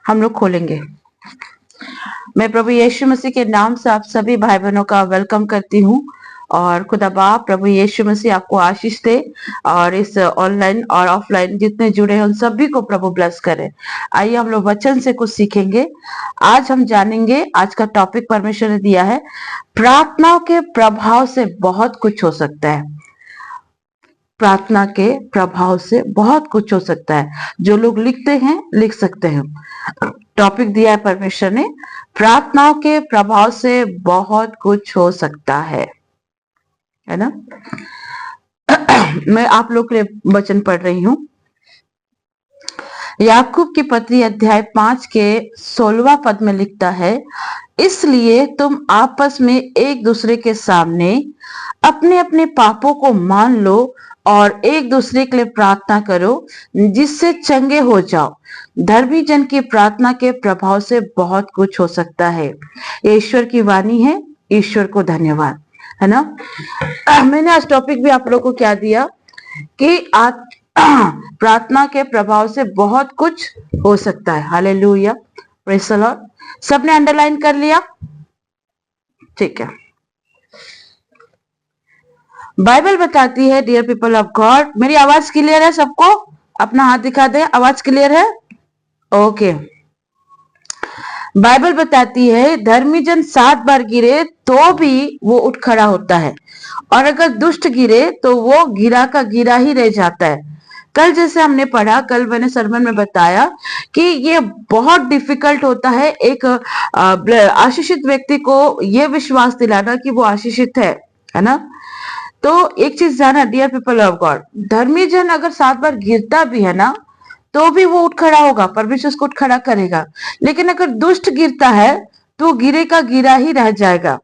हम लोग खोलेंगे। मैं प्रभु यीशु मसीह के नाम से आप सभी भाई बहनों का वेलकम करती हूँ और खुदा बाप प्रभु यीशु मसीह आपको आशीष दे और इस ऑनलाइन और ऑफलाइन जितने जुड़े हैं उन सभी को प्रभु ब्लेस करे। आइए हम लोग वचन से कुछ सीखेंगे। आज हम जानेंगे, आज का टॉपिक परमेश्वर ने दिया है, प्रार्थना के प्रभाव से बहुत कुछ हो सकता है। प्रार्थना के प्रभाव से बहुत कुछ हो सकता है। जो लोग लिखते हैं लिख सकते हैं। टॉपिक दिया है परमेश्वर ने, प्रार्थनाओं के प्रभाव से बहुत कुछ हो सकता है ना। मैं आप लोग के लिए वचन पढ़ रही हूँ। याकूब की पत्री अध्याय 5 के 16वां पद में लिखता है, इसलिए तुम आपस में एक दूसरे के सामने अपने अपने पापों को मान लो और एक दूसरे के लिए प्रार्थना करो जिससे चंगे हो जाओ। धर्मी जन की प्रार्थना के प्रभाव से बहुत कुछ हो सकता है। ये ईश्वर की वाणी है। ईश्वर को धन्यवाद, है ना। मैंने आज टॉपिक भी आप लोगों को क्या दिया कि प्रार्थना के प्रभाव से बहुत कुछ हो सकता है। Hallelujah, praise the Lord. सबने अंडरलाइन कर लिया? ठीक है। बाइबल बताती है, डियर पीपल ऑफ गॉड, मेरी आवाज क्लियर है सबको? अपना हाथ दिखा दे, आवाज क्लियर है? ओके। बाइबल बताती है धर्मी जन 7 बार गिरे तो भी वो उठ खड़ा होता है और अगर दुष्ट गिरे तो वो गिरा का गिरा ही रह जाता है। कल जैसे हमने पढ़ा, कल मैंने सरमन में बताया कि ये बहुत डिफिकल्ट होता है एक आशीषित व्यक्ति को ये विश्वास दिलाना कि वो आशीषित है ना। तो एक चीज जाना, डियर पीपल ऑफ गॉड, धर्मी जन अगर 7 बार गिरता भी है ना तो भी वो उठ खड़ा होगा, परमेश्वर उसको उठ खड़ा करेगा। लेकिन अगर दुष्ट गिरता है तो गिरे का गिरा ही रह जाएगा।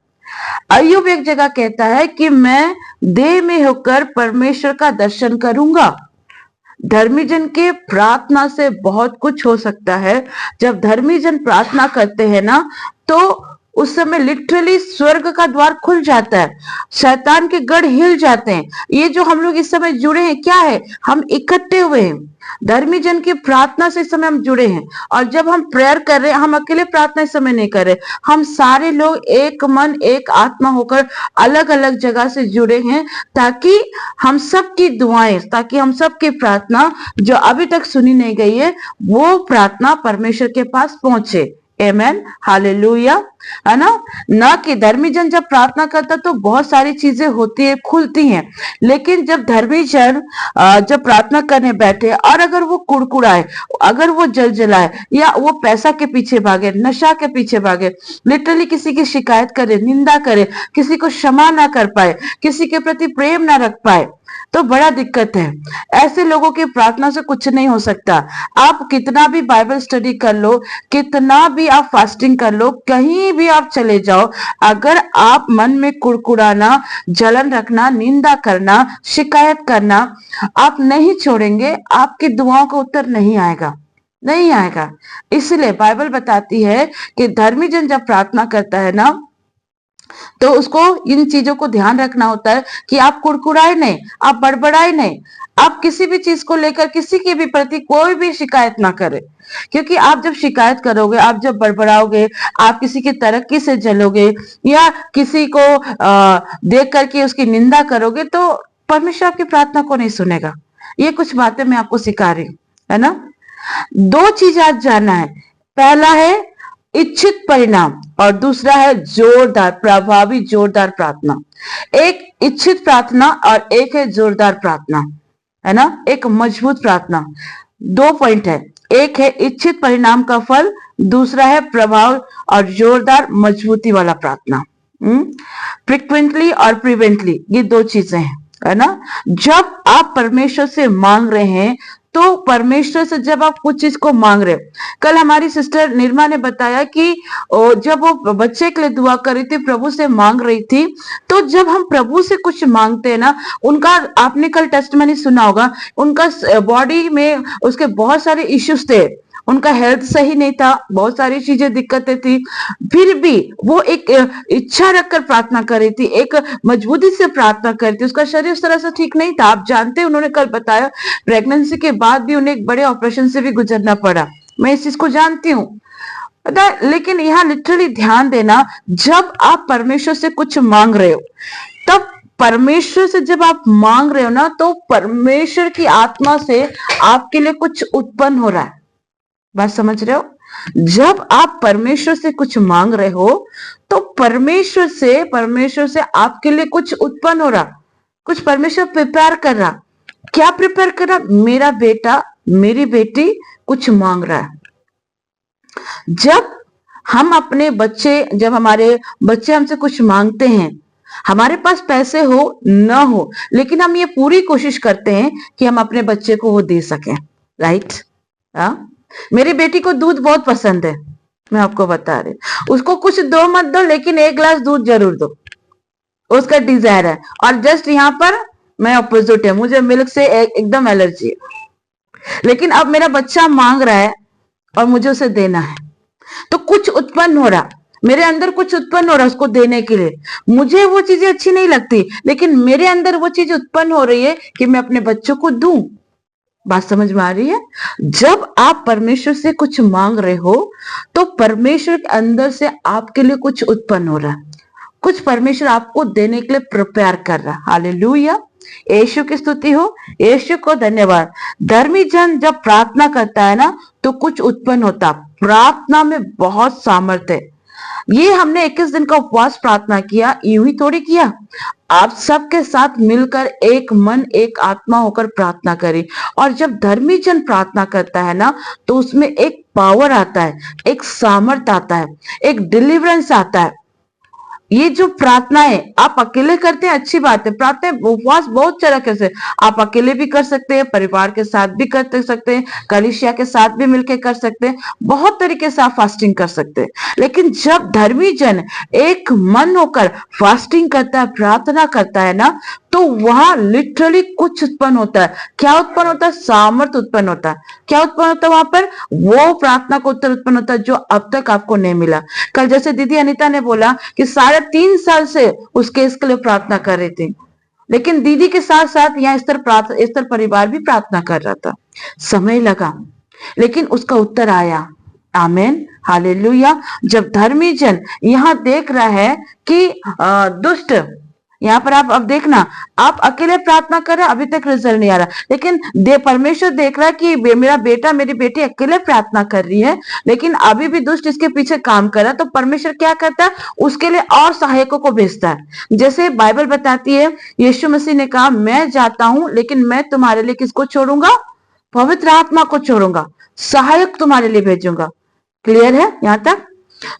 अय्यूब एक जगह कहता है कि मैं देह में होकर परमेश्वर का दर्शन करूंगा। धर्मी जन के प्रार्थना से बहुत कुछ हो सकता है। जब धर्मी जन प्रार्थना करते हैं ना तो उस समय लिटरली स्वर्ग का द्वार खुल जाता है, शैतान के गढ़ हिल जाते हैं। ये जो हम लोग इस समय जुड़े हैं क्या है? हम इकट्ठे हुए हैं, धर्मी जन की प्रार्थना से इस समय हम जुड़े हैं। और जब हम प्रेयर कर रहे हैं, हम अकेले प्रार्थना इस समय नहीं कर रहे, हम सारे लोग एक मन एक आत्मा होकर अलग अलग जगह से जुड़े हैं ताकि हम सबकी दुआएं, ताकि हम सबकी प्रार्थना जो अभी तक सुनी नहीं गई है वो प्रार्थना परमेश्वर के पास पहुंचे। आमेन, हालेलुया, है ना कि धर्मी जन जब प्रार्थना करता तो बहुत सारी चीजें होती है, खुलती हैं। लेकिन जब धर्मी जन जब प्रार्थना करने बैठे और अगर वो कुड़कुड़ाए, अगर वो जलजलाए या वो पैसा के पीछे भागे, नशा के पीछे भागे, लिटरली किसी की शिकायत करे, निंदा करे, किसी को क्षमा ना कर पाए, किसी के प्रति प्रेम ना रख पाए, तो बड़ा दिक्कत है। ऐसे लोगों की प्रार्थना से कुछ नहीं हो सकता। आप कितना भी बाइबल स्टडी कर लो, कितना भी आप फास्टिंग कर लो, कहीं भी आप चले जाओ, अगर आप मन में कुड़कुड़ाना, जलन रखना, निंदा करना, शिकायत करना आप नहीं छोड़ेंगे, आपकी दुआओं का उत्तर नहीं आएगा, नहीं आएगा। इसलिए बाइबल बताती है कि धर्मी जन जब प्रार्थना करता है ना तो उसको इन चीजों को ध्यान रखना होता है कि आप कुड़कुड़ाए नहीं, आप बड़बड़ाए नहीं, आप किसी भी चीज को लेकर किसी के भी प्रति कोई भी शिकायत ना करें। क्योंकि आप जब शिकायत करोगे, आप जब बड़बड़ाओगे, आप किसी की तरक्की से जलोगे या किसी को देख करके उसकी निंदा करोगे तो परमेश्वर आपकी प्रार्थना को नहीं सुनेगा। ये कुछ बातें मैं आपको सिखा रही हूँ, है ना। 2 चीज आज जानना है। पहला है इच्छित परिणाम और दूसरा है जोरदार, प्रभावी जोरदार प्रार्थना। एक इच्छित प्रार्थना और एक है जोरदार प्रार्थना, है ना, एक मजबूत प्रार्थना। 2 पॉइंट है, एक है इच्छित परिणाम का फल, दूसरा है प्रभाव और जोरदार मजबूती वाला प्रार्थना। फ्रिक्वेंटली और प्रिवेंटली, ये 2 चीजें हैं, है ना। जब आप परमेश्वर से मांग रहे हैं तो परमेश्वर से जब आप कुछ चीज को मांग रहे, कल हमारी सिस्टर निर्मा ने बताया कि जब वो बच्चे के लिए दुआ कर रही थी, प्रभु से मांग रही थी, तो जब हम प्रभु से कुछ मांगते हैं ना, उनका आपने कल टेस्टमनी सुना होगा, उनका बॉडी में उसके बहुत सारे इश्यूज थे, उनका हेल्थ सही नहीं था, बहुत सारी चीजें दिक्कतें थी, फिर भी वो एक इच्छा रखकर प्रार्थना कर रही थी, एक मजबूती से प्रार्थना कर रही थी। उसका शरीर उस तरह से ठीक नहीं था, आप जानते हैं, उन्होंने कल बताया प्रेगनेंसी के बाद भी उन्हें एक बड़े ऑपरेशन से भी गुजरना पड़ा, मैं इस चीज को जानती हूँ। पता है, लेकिन यहाँ लिटरली ध्यान देना, जब आप परमेश्वर से कुछ मांग रहे हो, तब परमेश्वर से जब आप मांग रहे हो ना, तो परमेश्वर की आत्मा से आपके लिए कुछ उत्पन्न हो रहा है। बात समझ रहे हो? जब आप परमेश्वर से कुछ मांग रहे हो, तो परमेश्वर से आपके लिए कुछ उत्पन्न हो रहा, कुछ परमेश्वर प्रिपेयर कर रहा। क्या प्रिपेयर कर रहा? मेरा बेटा, मेरी बेटी कुछ मांग रहा है। जब हमारे बच्चे हमसे कुछ मांगते हैं, हमारे पास पैसे हो न हो, लेकिन हम ये पूरी कोशिश करते हैं कि हम अपने बच्चे को वो दे सकें, राइट? मेरी बेटी को दूध बहुत पसंद है, मैं आपको बता रही, उसको कुछ दो मत दो, लेकिन 1 गिलास दूध जरूर दो, उसका डिजायर है। और जस्ट यहाँ पर मैं अपोजिट है, मुझे मिल्क से एकदम एलर्जी है, लेकिन अब मेरा बच्चा मांग रहा है और मुझे उसे देना है, तो कुछ उत्पन्न हो रहा, मेरे अंदर कुछ उत्पन्न हो रहा उसको देने के लिए। मुझे वो चीजें अच्छी नहीं लगती, लेकिन मेरे अंदर वो चीज उत्पन्न हो रही है कि मैं अपने बच्चों को दूं। बात समझ में आ रही है? जब आप परमेश्वर से कुछ मांग रहे हो, तो परमेश्वर के अंदर से आपके लिए कुछ उत्पन्न हो रहा है, कुछ परमेश्वर आपको देने के लिए प्रिपेयर कर रहा है। हालेलुया, यीशु की स्तुति हो, यीशु को धन्यवाद। धर्मी जन जब प्रार्थना करता है ना, तो कुछ उत्पन्न होता। प्रार्थना में बहुत सामर्थ्य है। ये हमने 21 दिन का उपवास प्रार्थना किया, यूं ही थोड़ी किया, आप सबके साथ मिलकर एक मन एक आत्मा होकर प्रार्थना करें। और जब धर्मी जन प्रार्थना करता है ना, तो उसमें एक पावर आता है, एक सामर्थ आता है, एक डिलीवरेंस आता है। ये जो प्रार्थना है आप अकेले करते हैं, अच्छी बात है। प्रार्थना उपवास बहुत तरह से आप अकेले भी कर सकते हैं, परिवार के साथ भी कर सकते हैं, कलीसिया के साथ भी मिलकर कर सकते हैं, बहुत तरीके से आप फास्टिंग कर सकते हैं। लेकिन जब धर्मी जन एक मन होकर फास्टिंग करता है, प्रार्थना करता है ना, तो वहां लिटरली कुछ उत्पन्न होता है। क्या उत्पन्न होता है? सामर्थ्य उत्पन्न होता है। क्या उत्पन्न होता है वहां पर? वो प्रार्थना का उत्तर उत्पन्न होता है जो अब तक आपको नहीं मिला। कल जैसे दीदी अनीता ने बोला कि 3.5 साल से उस केस के लिए प्रार्थना कर रही थी, लेकिन दीदी के साथ साथ यहाँ स्तर परिवार भी प्रार्थना कर रहा था। समय लगा, लेकिन उसका उत्तर आया। आमेन, हालेलुया। जब धर्मी जन यहाँ देख रहा है कि दुष्ट, यहाँ पर आप अब देखना, आप अकेले प्रार्थना कर रहे हैं, अभी तक रिजल्ट नहीं आ रहा, लेकिन परमेश्वर देख रहा है कि मेरा बेटा मेरी बेटी अकेले प्रार्थना कर रही है, लेकिन अभी भी दुष्ट इसके पीछे काम कर रहा है। तो परमेश्वर क्या करता है? उसके लिए और सहायकों को भेजता है। जैसे बाइबल बताती है, यीशु मसीह ने कहा, मैं जाता हूं, लेकिन मैं तुम्हारे लिए किसको छोड़ूंगा? पवित्र आत्मा को छोड़ूंगा, सहायक तुम्हारे लिए भेजूंगा। क्लियर है यहां तक?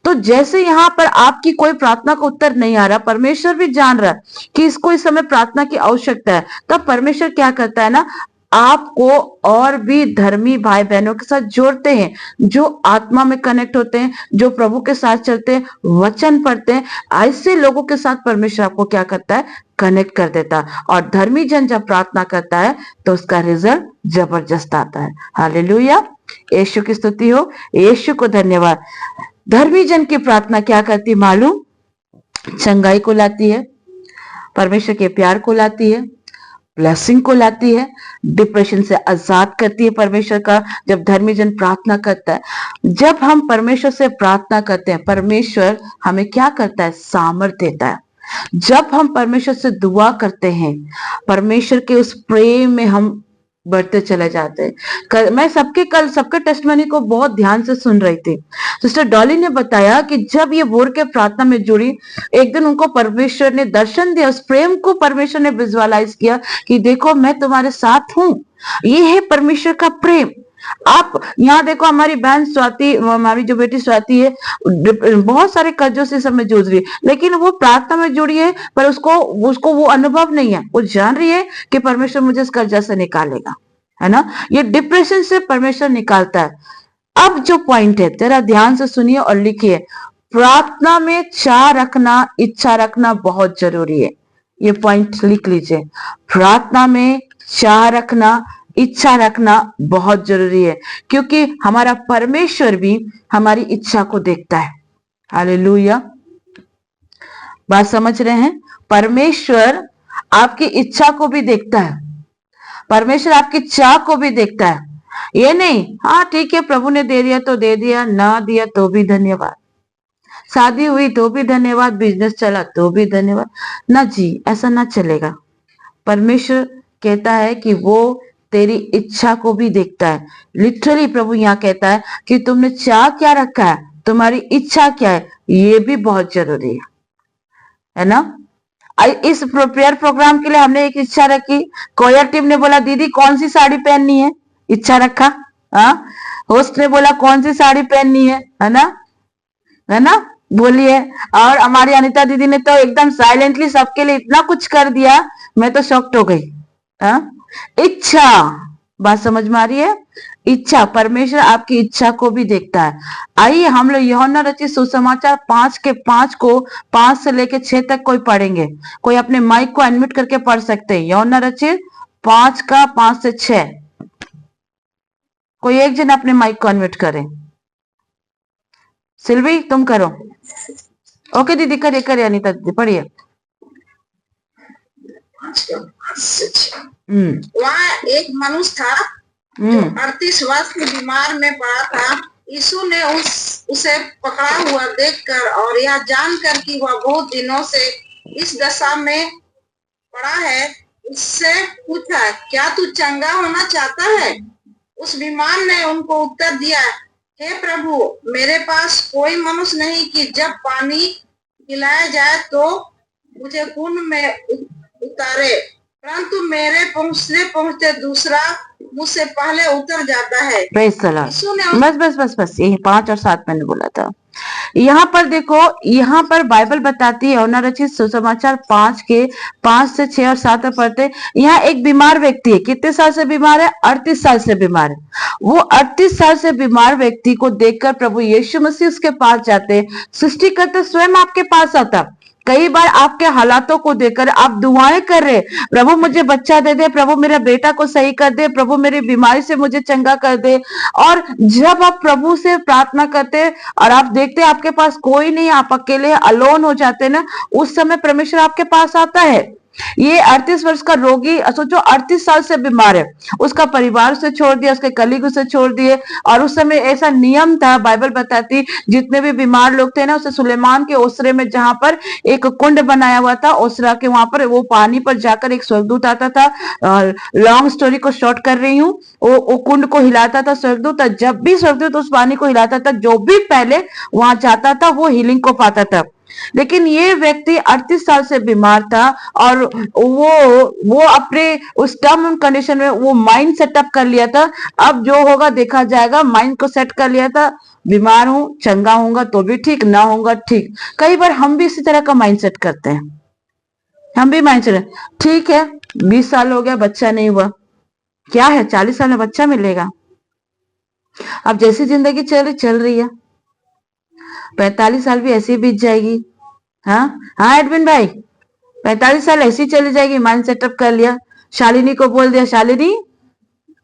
तो जैसे यहां पर आपकी कोई प्रार्थना का उत्तर नहीं आ रहा, परमेश्वर भी जान रहा है कि इसको इस समय प्रार्थना की आवश्यकता है, तब परमेश्वर क्या करता है ना, आपको और भी धर्मी भाई बहनों के साथ जोड़ते हैं, जो आत्मा में कनेक्ट होते हैं, जो प्रभु के साथ चलते हैं, वचन पढ़ते हैं। ऐसे लोगों के साथ परमेश्वर आपको क्या करता है? कनेक्ट कर देता है। और धर्मी जन जब प्रार्थना करता है तो उसका रिजल्ट जबरदस्त आता है। हालेलुया, यीशु की स्तुति हो, यीशु को धन्यवाद। धर्मी जन की प्रार्थना क्या करती मालूम? चंगाई को लाती है, परमेश्वर के प्यार को लाती है, ब्लेसिंग को लाती है, डिप्रेशन से आजाद करती है। परमेश्वर का जब धर्मी जन प्रार्थना करता है, जब हम परमेश्वर से प्रार्थना करते हैं, परमेश्वर हमें क्या करता है? सामर्थ्य देता है। जब हम परमेश्वर से दुआ करते हैं, परमेश्वर के उस प्रेम में हम बढ़ते चले जाते हैं। मैं सबके टेस्टमनी को बहुत ध्यान से सुन रही थी। सिस्टर डॉली ने बताया कि जब ये भोर के प्रार्थना में जुड़ी, एक दिन उनको परमेश्वर ने दर्शन दिया, उस प्रेम को परमेश्वर ने विजुअलाइज किया कि देखो मैं तुम्हारे साथ हूं। ये है परमेश्वर का प्रेम। आप यहाँ देखो, हमारी बहन स्वाति, हमारी जो बेटी स्वाति है, बहुत सारे कर्जों से समय जूझ रही है, लेकिन वो प्रार्थना में जुड़ी है, पर उसको वो अनुभव नहीं है। वो जान रही है कि परमेश्वर मुझे इस कर्जा से निकालेगा, है ना? ये डिप्रेशन से परमेश्वर निकालता है। अब जो पॉइंट है, जरा ध्यान से सुनिए और लिखिए, प्रार्थना में चाह रखना, इच्छा रखना बहुत जरूरी है। ये पॉइंट लिख लीजिए, प्रार्थना में चाह रखना, इच्छा रखना बहुत जरूरी है, क्योंकि हमारा परमेश्वर भी हमारी इच्छा को देखता है। हालेलुया, बात समझ रहे हैं? परमेश्वर आपकी इच्छा को भी देखता है, परमेश्वर आपकी चाह को भी देखता है। ये नहीं हाँ ठीक है प्रभु ने दे दिया तो दे दिया, ना दिया तो भी धन्यवाद, शादी हुई तो भी धन्यवाद, बिजनेस चला तो भी धन्यवाद। ना जी, ऐसा ना चलेगा। परमेश्वर कहता है कि वो तेरी इच्छा को भी देखता है। लिटरली प्रभु यहाँ कहता है कि तुमने चाह क्या रखा है, तुम्हारी इच्छा क्या है, ये भी बहुत जरूरी है ना। इस प्रेयर प्रोग्राम के लिए हमने एक इच्छा रखी, कोयर टीम ने बोला दीदी कौन सी साड़ी पहननी है, इच्छा रखा। हाँ, होस्ट ने बोला कौन सी साड़ी पहननी है ना, है ना, बोलिए। और हमारी अनिता दीदी ने तो एकदम साइलेंटली सबके लिए इतना कुछ कर दिया, मैं तो शॉक्ड हो गई। हाँ, इच्छा, बात समझ में आ रही है। इच्छा, परमेश्वर आपकी इच्छा को भी देखता है। आइए हम लोग यूहन्ना रचित सुसमाचार 5:5 को 5 से लेके 6 तक कोई पढ़ेंगे। कोई अपने माइक को अनम्यूट करके पढ़ सकते हैं। यूहन्ना रचित 5 का 5 से 6। कोई एक जन अपने माइक को अनम्यूट करे। सिल्वी तुम करो। ओके दीदी, करिए करिए, अनिता दीदी पढ़िए। वहाँ एक मनुष्य था जो 38 वर्ष की बीमार में पड़ा था। यीशु ने उसे पकड़ा हुआ देखकर और यह जानकर कि वह बहुत दिनों से इस दशा में पड़ा है, उससे पूछा, क्या तू चंगा होना चाहता है? उस बीमार ने उनको उत्तर दिया, हे प्रभु, मेरे पास कोई मनुष्य नहीं कि जब पानी पिलाया जाए तो मुझे कुंड में उतारे, परंतु मेरे पहुंचते पहुंचते दूसरा मुझसे पहले उतर जाता है। बस यही 5 और 7 मैंने बोला था। यहाँ पर देखो, यहाँ पर बाइबल बताती है यूहन्ना रचित सुसमाचार 5 के 5 से 6 और 7 में पढ़ते। यहाँ एक बीमार व्यक्ति है, कितने साल से बीमार है? 38 साल से बीमार है। वो 38 साल से बीमार व्यक्ति को देखकर प्रभु यीशु मसीह उसके पास जाते, सृष्टिकर्ता स्वयं आपके पास आता। कई बार आपके हालातों को देखकर आप दुआएं कर रहे, प्रभु मुझे बच्चा दे दे, प्रभु मेरे बेटा को सही कर दे, प्रभु मेरी बीमारी से मुझे चंगा कर दे। और जब आप प्रभु से प्रार्थना करते और आप देखते आपके पास कोई नहीं, आप अकेले अलोन हो जाते ना, उस समय परमेश्वर आपके पास आता है। ये 38 वर्ष का रोगी, सोचो 38 साल से बीमार है, उसका परिवार से छोड़ दिया, उसके कलीग से छोड़ दिए। और उस समय ऐसा नियम था, बाइबल बताती, जितने भी बीमार लोग थे ना, उसे सुलेमान के ओसरे में जहां पर एक कुंड बनाया हुआ था, ओसरा के वहां पर वो पानी पर जाकर एक स्वर्गदूत आता था। लॉन्ग स्टोरी को शॉर्ट कर रही हूँ, वो कुंड को हिलाता था स्वर्गदूत। जब भी स्वर्गदूत उस पानी को हिलाता था, जो भी पहले वहां जाता था वो हीलिंग को पाता था। लेकिन ये व्यक्ति 38 साल से बीमार था और वो अपने उस टर्म एंड कंडीशन में वो माइंड सेटअप कर लिया था, अब जो होगा देखा जाएगा, माइंड को सेट कर लिया था, बीमार हूं, चंगा होऊंगा तो भी ठीक, ना होऊंगा ठीक। कई बार हम भी इसी तरह का माइंड सेट करते हैं। हम भी माइंड सेट, ठीक है 20 साल हो गया बच्चा नहीं हुआ, क्या है 40 साल में बच्चा मिलेगा। अब जैसी जिंदगी चल रही है, 45 साल भी ऐसे ही बीत जाएगी। हाँ एडविन भाई, 45 साल ऐसी चली जाएगी। माइंड सेटअप कर लिया, शालिनी को बोल दिया, शालिनी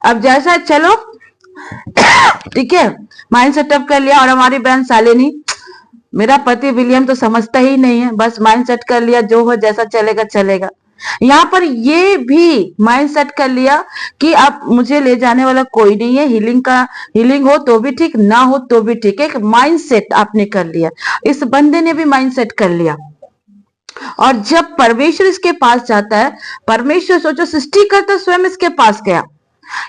अब जैसा चलो ठीक है, माइंड सेटअप कर लिया। और हमारी बहन शालिनी, मेरा पति विलियम तो समझता ही नहीं है, बस माइंड सेट कर लिया, जो हो जैसा चलेगा चलेगा। यहाँ पर ये भी माइंड सेट कर लिया कि अब मुझे ले जाने वाला कोई नहीं है, हीलिंग हो तो भी ठीक, ना हो तो भी ठीक। एक माइंड सेट आपने कर लिया, इस बंदे ने भी माइंड सेट कर लिया। और जब परमेश्वर इसके पास जाता है, परमेश्वर सोचो सृष्टिकर्ता स्वयं इसके पास गया,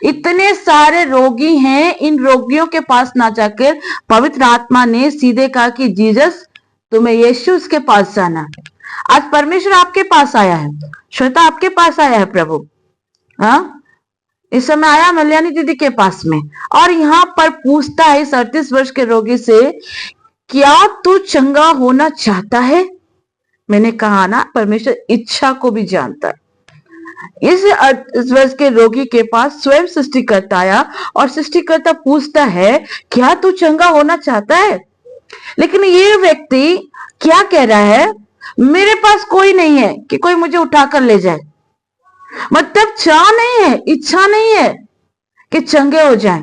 इतने सारे रोगी हैं, इन रोगियों के पास ना जाकर पवित्र आत्मा ने सीधे कहा कि जीसस तुम्हें यीशु के पास जाना। आज परमेश्वर आपके पास आया है, श्वेता आपके पास आया है प्रभु। इस समय आया मल्यानी दीदी के पास में, और यहाँ पर पूछता है इस 38 वर्ष के रोगी से, क्या तू चंगा होना चाहता है? मैंने कहा ना, परमेश्वर इच्छा को भी जानता है। इस 38 वर्ष के रोगी के पास स्वयं सृष्टिकर्ता आया और सृष्टिकर्ता पूछता है, क्या तू चंगा होना चाहता है? लेकिन ये व्यक्ति क्या कह रहा है, मेरे पास कोई नहीं है कि कोई मुझे उठाकर ले जाए। मतलब चाह नहीं है, इच्छा नहीं है कि चंगे हो जाए।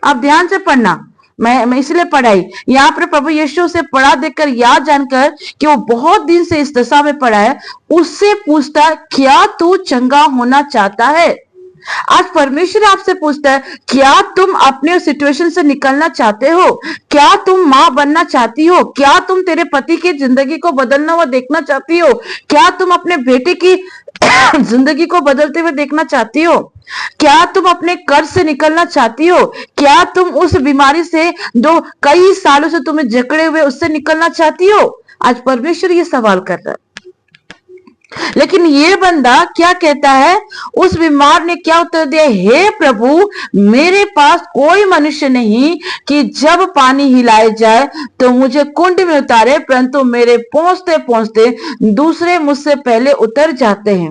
आप ध्यान से पढ़ना, मैं इसलिए पढ़ाई यहाँ पर प्रभु यीशु से पढ़ा देखकर, याद जानकर कि वो बहुत दिन से इस दशा में पड़ा है, उससे पूछता, क्या तू चंगा होना चाहता है? आज परमेश्वर आपसे पूछता है, क्या तुम अपने सिचुएशन से निकलना चाहते हो? क्या तुम मां बनना चाहती हो? क्या तुम तेरे पति की जिंदगी को बदलना हुआ देखना चाहती हो? क्या तुम अपने बेटे की जिंदगी को बदलते हुए देखना चाहती हो? क्या तुम अपने कर्ज से निकलना चाहती हो? क्या तुम उस बीमारी से जो कई सालों से तुम्हें जकड़े हुए उससे निकलना चाहती हो? आज परमेश्वर ये सवाल कर रहा है। लेकिन ये बंदा क्या कहता है? उस बीमार ने क्या उत्तर दिया? हे प्रभु, मेरे पास कोई मनुष्य नहीं कि जब पानी हिलाए जाए तो मुझे कुंड में उतारे, परंतु मेरे पहुंचते पहुंचते दूसरे मुझसे पहले उतर जाते हैं।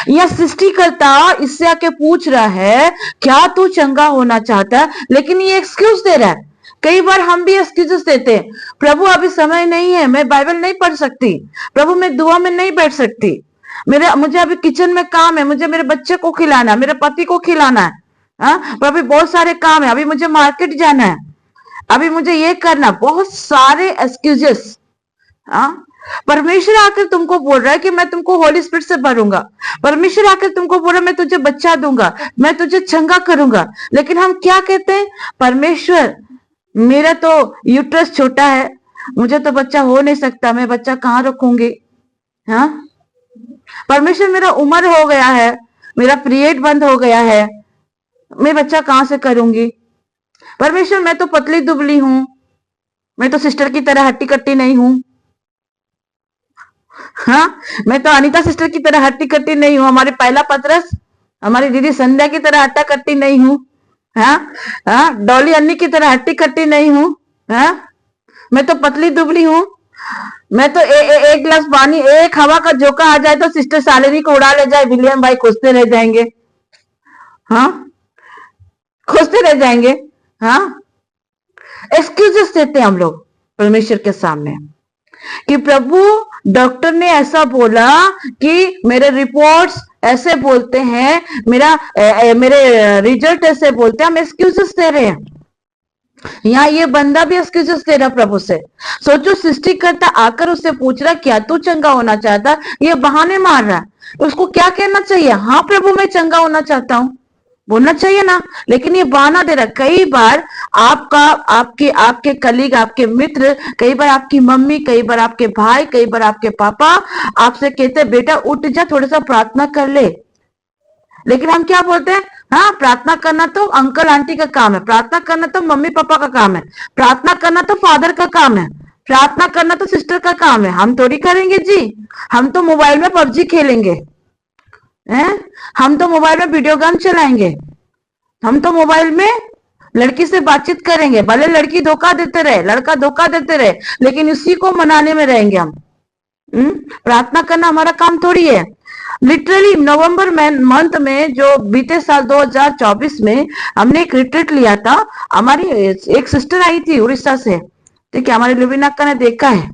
यह सृष्टिकर्ता इससे आके पूछ रहा है, क्या तू चंगा होना चाहता है? लेकिन ये एक्सक्यूज दे रहा है। कई बार हम भी एक्सक्यूजेस देते हैं, प्रभु अभी समय नहीं है, मैं बाइबल नहीं पढ़ सकती, प्रभु मैं दुआ में नहीं बैठ सकती, मुझे अभी किचन में काम है, मुझे मेरे बच्चे को खिलाना है, मेरे पति को खिलाना है, हाँ प्रभु बहुत सारे काम है, अभी मुझे मार्केट जाना है, अभी मुझे ये करना, बहुत सारे एक्सक्यूजेस। हाँ, परमेश्वर आकर तुमको बोल रहा है कि मैं तुमको होली स्पिरिट से भरूंगा। परमेश्वर आकर तुमको बोल रहा है मैं तुझे बच्चा दूंगा, मैं तुझे चंगा करूंगा। लेकिन हम क्या कहते हैं? परमेश्वर मेरा तो यूट्रस छोटा है, मुझे तो बच्चा हो नहीं सकता, मैं बच्चा कहाँ रखूंगी? हाँ, परमेश्वर मेरा उम्र हो गया है, मेरा पीरियड बंद हो गया है, मैं बच्चा कहां से करूंगी? परमेश्वर मैं तो पतली दुबली हूं, मैं तो सिस्टर की तरह हट्टी कट्टी नहीं हूं। हाँ, मैं तो अनीता सिस्टर की तरह हट्टी कट्टी नहीं हूं, हमारे पहला पतरस, हमारी दीदी संध्या की तरह हट्टा कट्टी नहीं हूं। हाँ, हाँ, डॉली अन्नी की तरह हट्टी कट्टी नहीं हूं। हाँ, मैं तो पतली दुबली हूं। मैं तो एक गिलास पानी, एक हवा का झोंका आ जाए तो सिस्टर सालिनी को उड़ा ले जाए, विलियम भाई खोजते रह जाएंगे। हाँ, खोजते रह जाएंगे। हाँ, एक्सक्यूजेस देते हैं हम लोग परमेश्वर के सामने कि प्रभु डॉक्टर ने ऐसा बोला कि मेरे रिपोर्ट्स ऐसे बोलते हैं, मेरे रिजल्ट ऐसे बोलते हैं, हम एक्सक्यूजेस दे रहे हैं। यहाँ ये बंदा भी एक्सक्यूजेस दे रहा प्रभु से। सोचो, सृष्टिकर्ता आकर उससे पूछ रहा क्या तू चंगा होना चाहता? ये बहाने मार रहा है। उसको क्या कहना चाहिए? हाँ प्रभु मैं चंगा होना चाहता हूँ, बोलना चाहिए ना। लेकिन ये बहाना दे रहा। कई बार आपके कलीग, आपके मित्र, कई बार आपकी मम्मी, कई बार आपके भाई, कई बार आपके पापा आपसे कहते बेटा उठ जा, थोड़ा सा प्रार्थना कर ले। लेकिन हम क्या बोलते हैं? हाँ, प्रार्थना करना तो अंकल आंटी का काम है, प्रार्थना करना तो मम्मी पापा का काम है, प्रार्थना करना तो फादर का काम है, प्रार्थना करना तो सिस्टर का काम है, हम थोड़ी करेंगे जी। हम तो मोबाइल में पबजी खेलेंगे, हैं? हम तो मोबाइल में वीडियो गेम चलाएंगे, हम तो मोबाइल में लड़की से बातचीत करेंगे, भले लड़की धोखा देते रहे, लड़का धोखा देते रहे, लेकिन उसी को मनाने में रहेंगे हम। प्रार्थना करना हमारा काम थोड़ी है। लिटरली नवंबर मंथ में, जो बीते साल 2024 में हमने एक रिट्रीट लिया था, हमारी एक सिस्टर आई थी उड़ीसा से, ठीक है, हमारी लुबिनाका ने देखा है,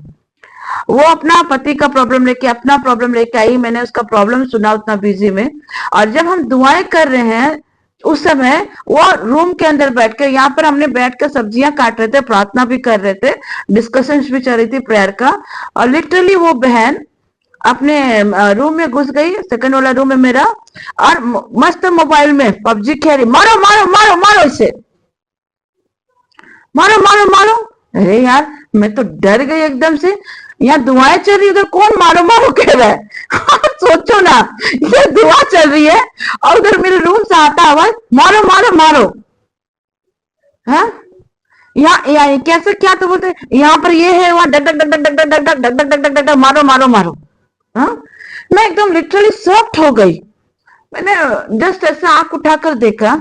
वो अपना पति का प्रॉब्लम लेके, अपना प्रॉब्लम लेके आई। मैंने उसका प्रॉब्लम सुना उतना बिजी में, और जब हम दुआएं कर रहे हैं उस समय वो रूम के अंदर बैठकर, यहाँ पर हमने बैठकर सब्जियां काट रहे थे, प्रार्थना भी कर रहे थे, डिस्कशंस भी चल रही थी प्रेयर का, और लिटरली वो बहन अपने रूम में घुस गई, सेकंड वाला रूम है मेरा, और मस्त मोबाइल में पबजी खेल रही, मारो मारो मारो मारो इसे, मारो मारो मारो। अरे यार, मैं तो डर गई एकदम से। यहाँ दुआएं चल रही, उधर कौन मारो मारो कह रहा है? सोचो ना, ये दुआ चल रही है और उधर मेरे रूम से आता आवाज मारो मारो मारो। हाँ, यहाँ कैसे, क्या तो बोलते, यहाँ पर ये है, वहां duck duck duck duck duck duck duck duck duck duck duck मारो मारो मारो। हाँ, मैं एकदम लिटरली शॉक्ड हो गई। मैंने जस्ट ऐसा आंख उठाकर देखा।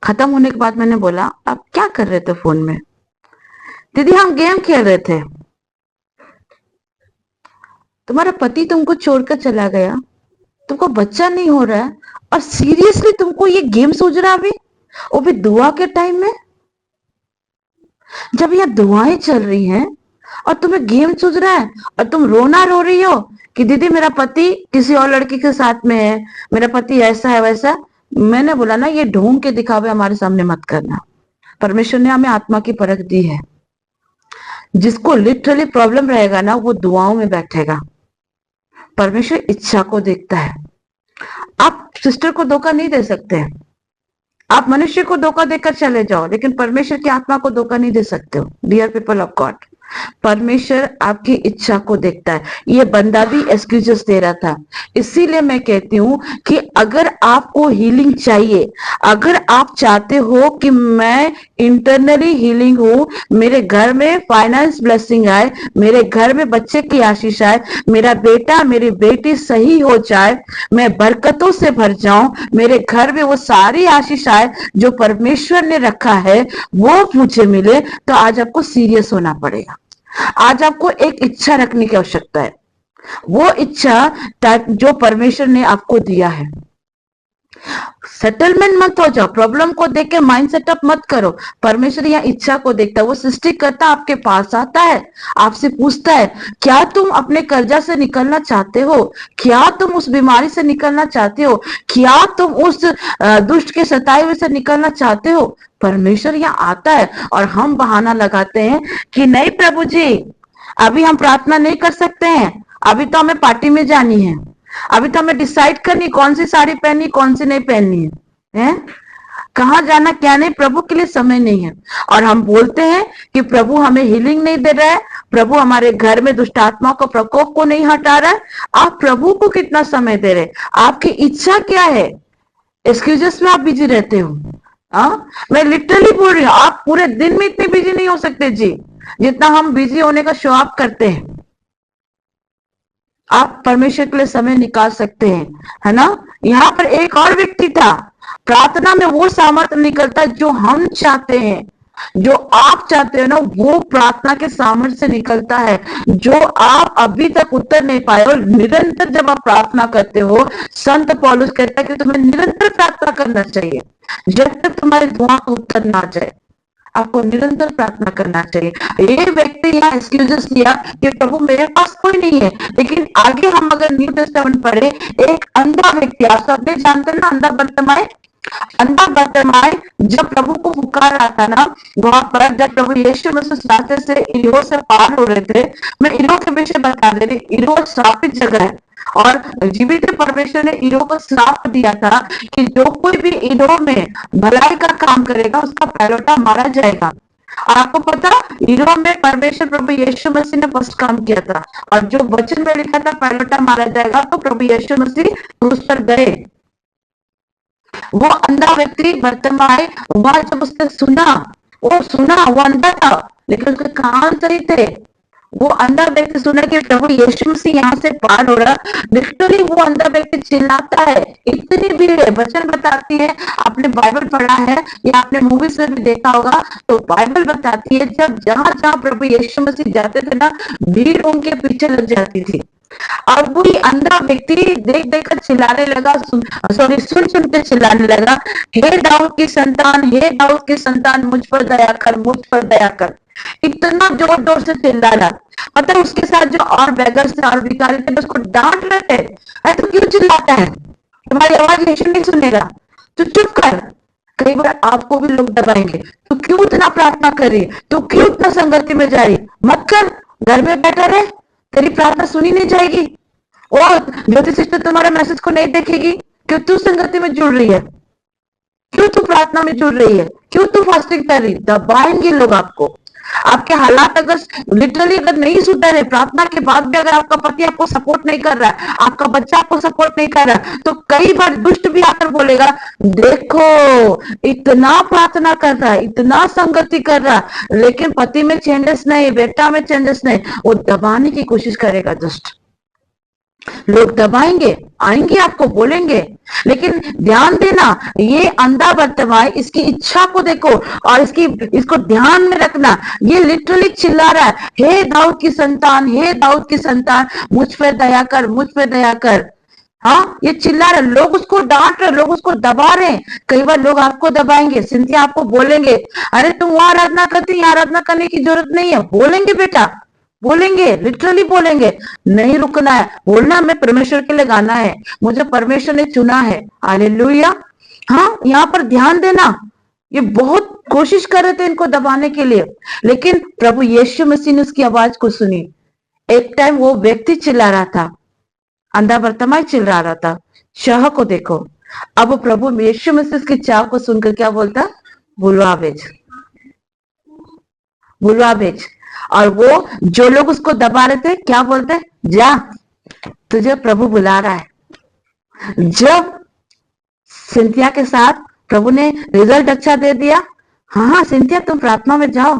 खत्म होने के बाद मैंने बोला आप क्या कर रहे थे फोन में? दीदी हम गेम खेल रहे थे। तुम्हारा पति तुमको छोड़कर चला गया, तुमको बच्चा नहीं हो रहा है, और सीरियसली तुमको ये गेम सूझ रहा अभी, वो भी दुआ के टाइम में, जब यहाँ दुआएं चल रही हैं और तुम्हें गेम सूझ रहा है, और तुम रोना रो रही हो कि दीदी मेरा पति किसी और लड़की के साथ में है, मेरा पति ऐसा है वैसा। मैंने बोला ना, ये ढोंग के दिखावे हमारे सामने मत करना। परमेश्वर ने हमें आत्मा की परख दी है। जिसको लिटरली प्रॉब्लम रहेगा ना, वो दुआओं में बैठेगा। परमेश्वर इच्छा को देखता है। आप सिस्टर को धोखा नहीं दे सकते हैं। आप मनुष्य को धोखा देकर चले जाओ, लेकिन परमेश्वर की आत्मा को धोखा नहीं दे सकते हो। डियर पीपल ऑफ गॉड, परमेश्वर आपकी इच्छा को देखता है। ये बंदा भी एक्सक्यूजेस दे रहा था। इसीलिए मैं कहती हूँ कि अगर आपको हीलिंग चाहिए, अगर आप चाहते हो कि मैं इंटरनली हीलिंग हूं, मेरे घर में फाइनेंस ब्लेसिंग आए, मेरे घर में बच्चे की आशीष आए, मेरा बेटा मेरी बेटी सही हो जाए, मैं बरकतों से भर जाऊं, मेरे घर में वो सारी आशीष आए जो परमेश्वर ने रखा है, वो मुझे मिले, तो आज आपको सीरियस होना पड़ेगा। आज आपको एक इच्छा रखने की आवश्यकता है, वो इच्छा जो परमेश्वर ने आपको दिया है। सेटलमेंट मत हो जाओ, प्रॉब्लम को देख के माइंड सेटअप मत करो। परमेश्वर यहाँ इच्छा को देखता है। वो सृष्टि करता आपके पास आता है, आपसे पूछता है, क्या तुम अपने कर्जा से निकलना चाहते हो? क्या तुम उस बीमारी से निकलना चाहते हो? क्या तुम उस दुष्ट के सताए हुए से निकलना चाहते हो? परमेश्वर यहाँ आता है और हम बहाना लगाते हैं कि नहीं प्रभु जी, अभी हम प्रार्थना नहीं कर सकते हैं, अभी तो हमें पार्टी में जानी है, अभी तो हमें डिसाइड करनी कौन सी साड़ी पहननी कौन सी नहीं पहननी है, कहाँ जाना क्या नहीं, प्रभु के लिए समय नहीं है। और हम बोलते हैं कि प्रभु हमें हीलिंग नहीं दे रहा है, प्रभु हमारे घर में दुष्ट आत्मा को प्रकोप को नहीं हटा रहा है। आप प्रभु को कितना समय दे रहे? आपकी इच्छा क्या है? एक्सक्यूजेस में आप बिजी रहते हो। मैं लिटरली बोल रही हूँ, आप पूरे दिन में इतने बिजी नहीं हो सकते जी जितना हम बिजी होने का शो ऑफ करते हैं। आप परमेश्वर के लिए समय निकाल सकते हैं, है ना। यहाँ पर एक और व्यक्ति था। प्रार्थना में वो सामर्थ्य निकलता है जो हम चाहते हैं, जो आप चाहते हो ना, वो प्रार्थना के सामर्थ्य से निकलता है, जो आप अभी तक उत्तर नहीं पाए हो। निरंतर जब आप प्रार्थना करते हो, संत पौलुस कहता है कि तुम्हें निरंतर प्रार्थना करना चाहिए जब तक तुम्हारी दुआ का उत्तर ना जाए। आपको निरंतर प्रार्थना करना चाहिए। ये व्यक्ति यहाँ एक्सक्यूजेस दिया कि प्रभु मेरे पास कोई नहीं है, लेकिन आगे हम अगर न्यू टेस्टामेंट पढ़े, एक अंधा व्यक्ति, आप सबने जानते हैं ना, अंधा बर्तिमाई जब प्रभु को पुकार रहा था ना, वहां पर जब प्रभु यीशु मसीह रास्ते से इरियो से पार हो रहे थे। मैं इरियो के विषय बता दे रही, इरियो श्रापित जगह है और जीवित परमेश्वर ने इरो को श्राप दिया था कि जो कोई भी इरो में भलाई का काम करेगा उसका पैलोटा मारा जाएगा। और आपको पता, इरो में परमेश्वर प्रभु यीशु मसीह ने फर्स्ट काम किया था, और जो वचन में लिखा था पैलोटा मारा जाएगा, तो प्रभु यीशु मसीह क्रूस पर गए। वो अंधा व्यक्ति बर्तिमाई, वहां जब उसने सुना, वो अंधा था लेकिन उसके कान सही थे। वो अंधा व्यक्ति सुना कि प्रभु यीशु मसीह यहाँ से पार हो रहा, लिटरली वो अंधा व्यक्ति चिल्लाता है। इतनी भीड़ है, वचन बताती है, आपने बाइबल पढ़ा है या आपने मूवीज में भी देखा होगा, तो बाइबल बताती है जब जहां जहां प्रभु यीशु मसीह जाते थे ना, भीड़ उनके पीछे लग जाती थी। और वो अंधा व्यक्ति देख देख कर चिल्लाने लगा, सुन के चिल्लाने लगा, हे दाऊद की संतान, हे दाऊद की संतान, मुझ पर दया कर, मुझ पर दया कर। इतना जोर जोर से चिल्ला रहा। मतलब उसके साथ जो और बेगर्स थे और भिखारी थे, उसको डांट रहे थे, अरे तू क्यों चिल्लाता है, तुम्हारी आवाज यीशु नहीं सुनेगा, तू चुप कर। कई बार आपको भी लोग दबाएंगे, तू क्यों इतना प्रार्थना कर रही है, तू क्यों इतना संगति में जा रही, मत कर, घर में बैठा रहे, तेरी प्रार्थना सुनी नहीं जाएगी। और ज्योति सिस्टर तुम्हारे मैसेज को नहीं देखेगी, क्यों तू संगति में जुड़ रही है, क्यों तू प्रार्थना में जुड़ रही है, क्यों तू फास्टिंग कर रही। दबाएंगे लोग आपको। आपके हालात अगर लिटरली अगर नहीं सुधर है, प्रार्थना के बाद भी अगर आपका पति आपको सपोर्ट नहीं कर रहा है, आपका बच्चा आपको सपोर्ट नहीं कर रहा है, तो कई बार दुष्ट भी आकर बोलेगा, देखो इतना प्रार्थना कर रहा है, इतना संगति कर रहा है, लेकिन पति में चेंजेस नहीं, बेटा में चेंजेस नहीं। वो दबाने की कोशिश करेगा दुष्ट। लोग दबाएंगे, आएंगे, आपको बोलेंगे, लेकिन ध्यान देना, ये अंधा बर्तिमाई, इसकी इच्छा को देखो और इसको ध्यान में रखना। ये लिटरली चिल्ला रहा है, हे दाऊद की संतान, हे दाऊद की संतान, मुझ पे दया कर, मुझ पे दया कर। हाँ, ये चिल्ला रहे, लोग उसको डांट रहे, लोग उसको दबा रहे। कई बार लोग आपको दबाएंगे, सिंथिया आपको बोलेंगे, अरे तुम वहां आराधना करती, यहाँ आराधना करने की जरूरत नहीं है। बोलेंगे बेटा, बोलेंगे, लिटरली बोलेंगे। नहीं रुकना है, बोलना मैं परमेश्वर के लिए गाना है, मुझे परमेश्वर ने चुना है। हालेलुया। हाँ, यहाँ पर ध्यान देना, ये बहुत कोशिश कर रहे थे इनको दबाने के लिए, लेकिन प्रभु यीशु मसीह ने उसकी आवाज को सुनी। एक टाइम वो व्यक्ति चिल्ला रहा था, अंधा बर्तिमाई चिल्ला रहा था, चाह को देखो। अब प्रभु यीशु मसीह उसकी चाह को सुनकर क्या बोलता, बुलवा भेज, बुलवा भेज। और वो जो लोग उसको दबा रहे थे क्या बोलते, जा, तुझे प्रभु बुला रहा है। जब सिंथिया के साथ प्रभु ने रिजल्ट अच्छा दे दिया, हाँ हाँ सिंथिया तुम प्रार्थना में जाओ,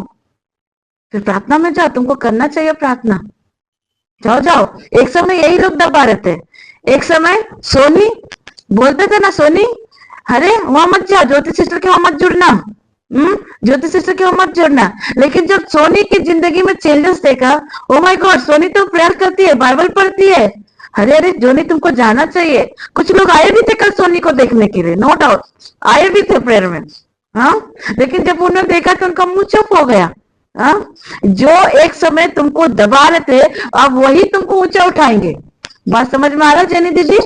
फिर प्रार्थना में जाओ, तुमको करना चाहिए प्रार्थना, जाओ जाओ। एक समय यही लोग दबा रहे थे। एक समय सोनी बोलते थे ना, सोनी अरे वहां मत जाओ, ज्योति सिस्टर के वहां मत जुड़ना, ज्योति सिस्टर के वहां मत जुड़ना। लेकिन जब सोनी की जिंदगी में चेंजेस देखा, ओ माय गॉड, सोनी तो प्रेयर करती है, बाइबल पढ़ती है, अरे अरे जोनी तुमको जाना चाहिए। कुछ लोग आए भी थे कल सोनी को देखने के लिए, नो डाउट आए भी थे प्रेयर में, हाँ, लेकिन जब उन्होंने देखा तो उनका मुंह चुप हो गया। हाँ, जो एक समय तुमको दबा रहे थे अब वही तुमको ऊंचा उठाएंगे। बात समझ में आ रहा है जेनी दीदी?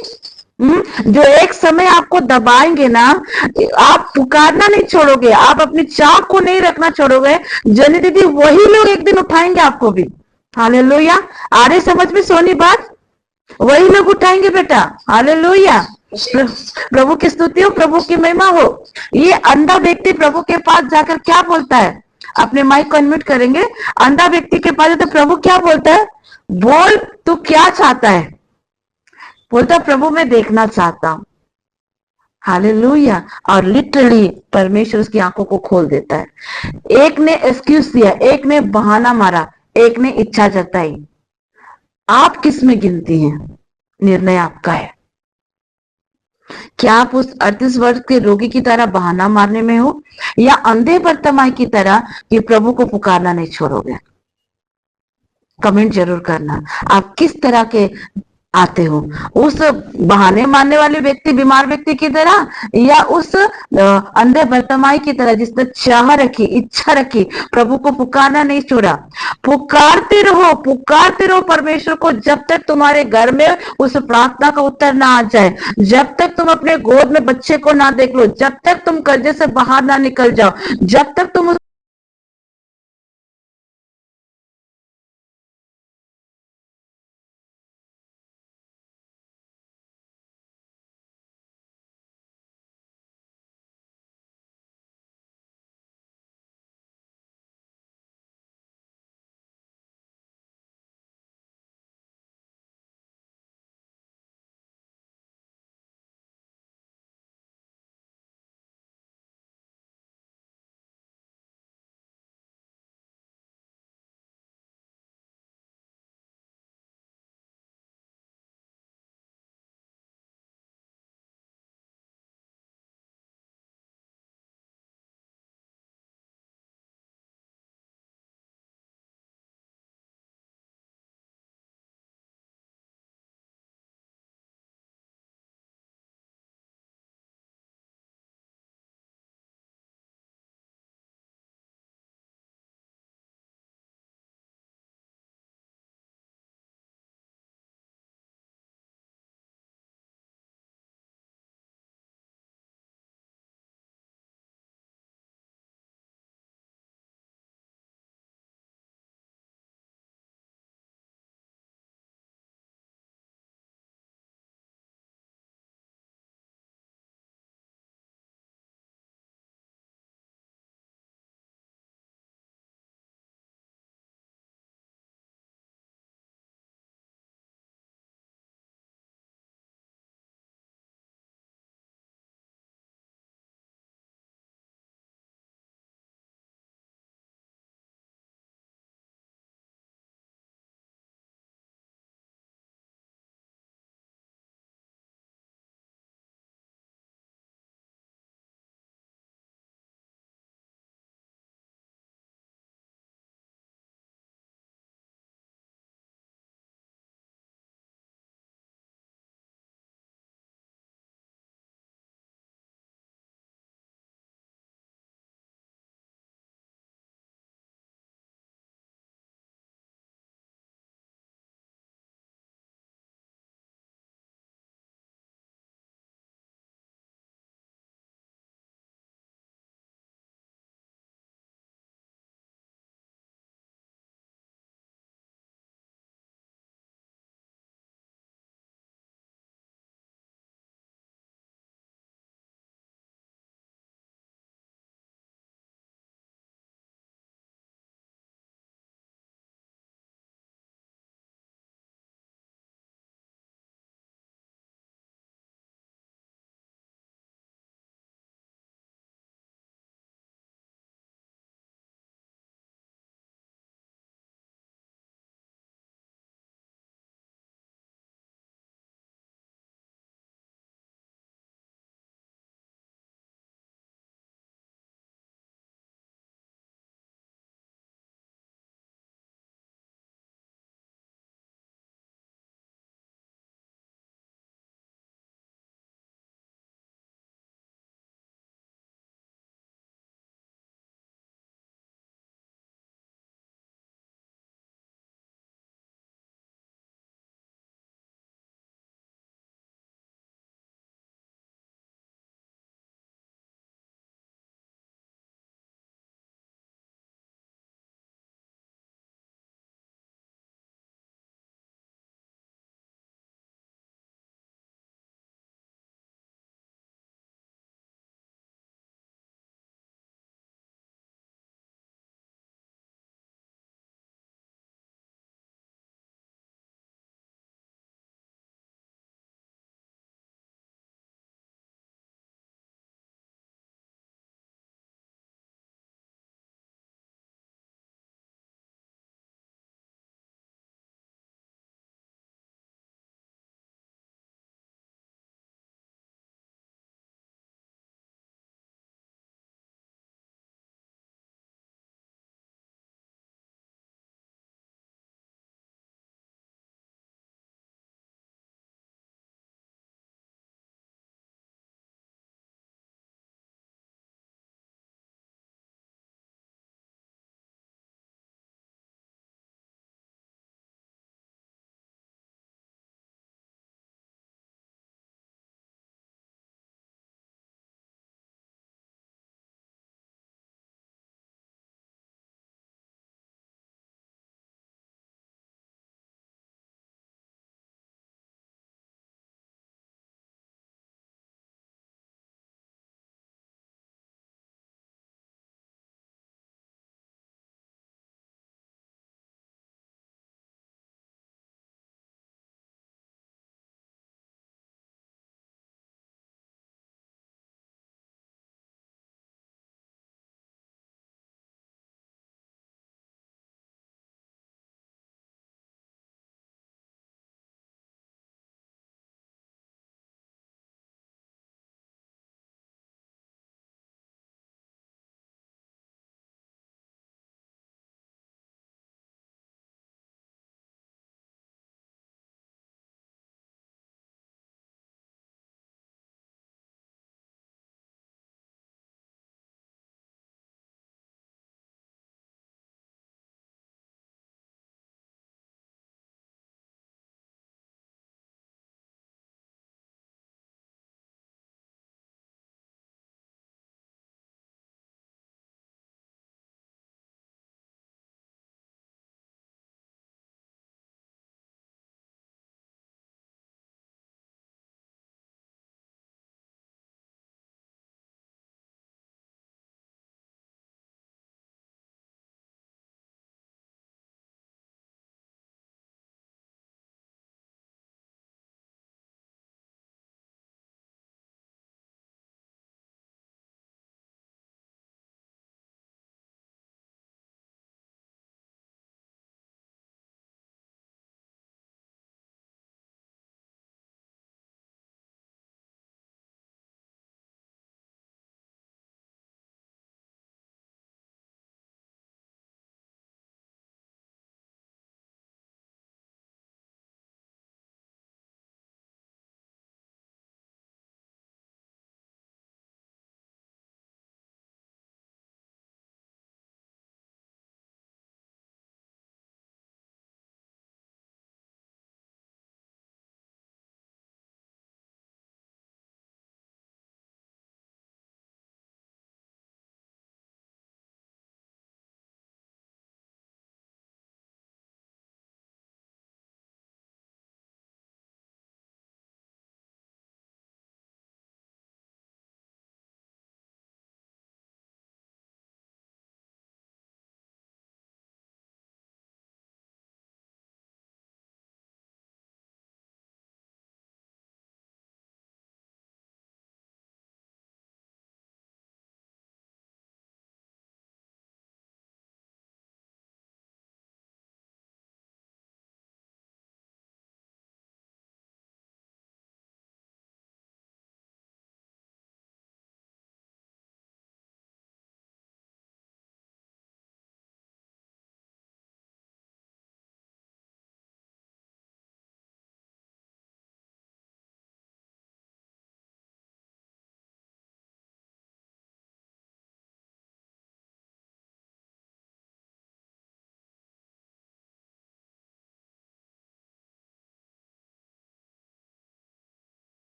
जो एक समय आपको दबाएंगे ना, आप पुकारना नहीं छोड़ोगे, आप अपनी चाह को नहीं रखना छोड़ोगे, जेनी दीदी वही लोग एक दिन उठाएंगे आपको भी। हालेलुया। आ रही समझ में सोनी बात? वही लोग उठाएंगे बेटा। हालेलुया। प्रभु की स्तुति हो, प्रभु की महिमा हो। ये अंधा व्यक्ति प्रभु के पास जाकर क्या बोलता है, अपने माइक को अनम्यूट करेंगे। अंधा व्यक्ति के पास तो प्रभु क्या बोलता है, बोल तू क्या चाहता है। बोलता प्रभु मैं देखना चाहता हूं। हालेलुया। और लिटरली परमेश्वर उसकी आंखों को खोल देता है। एक ने एक्सक्यूज दिया, एक ने बहाना मारा, एक ने इच्छा जताई। आप किस में गिनती हैं? निर्णय आपका है। क्या आप उस 38 वर्ष के रोगी की तरह बहाना मारने में हो, या अंधे बर्तमाई की तरह कि प्रभु को पुकारना नहीं छोड़ोगे? कमेंट जरूर करना, आप किस तरह के आते हो, उस बहाने मारने वाले व्यक्ति, बीमार व्यक्ति की तरह, या उस अंधे बर्तमाई की तरह जिसने चाह रखी, इच्छा रखी, प्रभु को पुकारना नहीं छोड़ा। पुकारते रहो परमेश्वर को, जब तक तुम्हारे घर में उस प्रार्थना का उत्तर ना आ जाए, जब तक तुम अपने गोद में बच्चे को ना देख लो, जब तक तुम कर्जे से बाहर ना निकल जाओ, जब तक तुम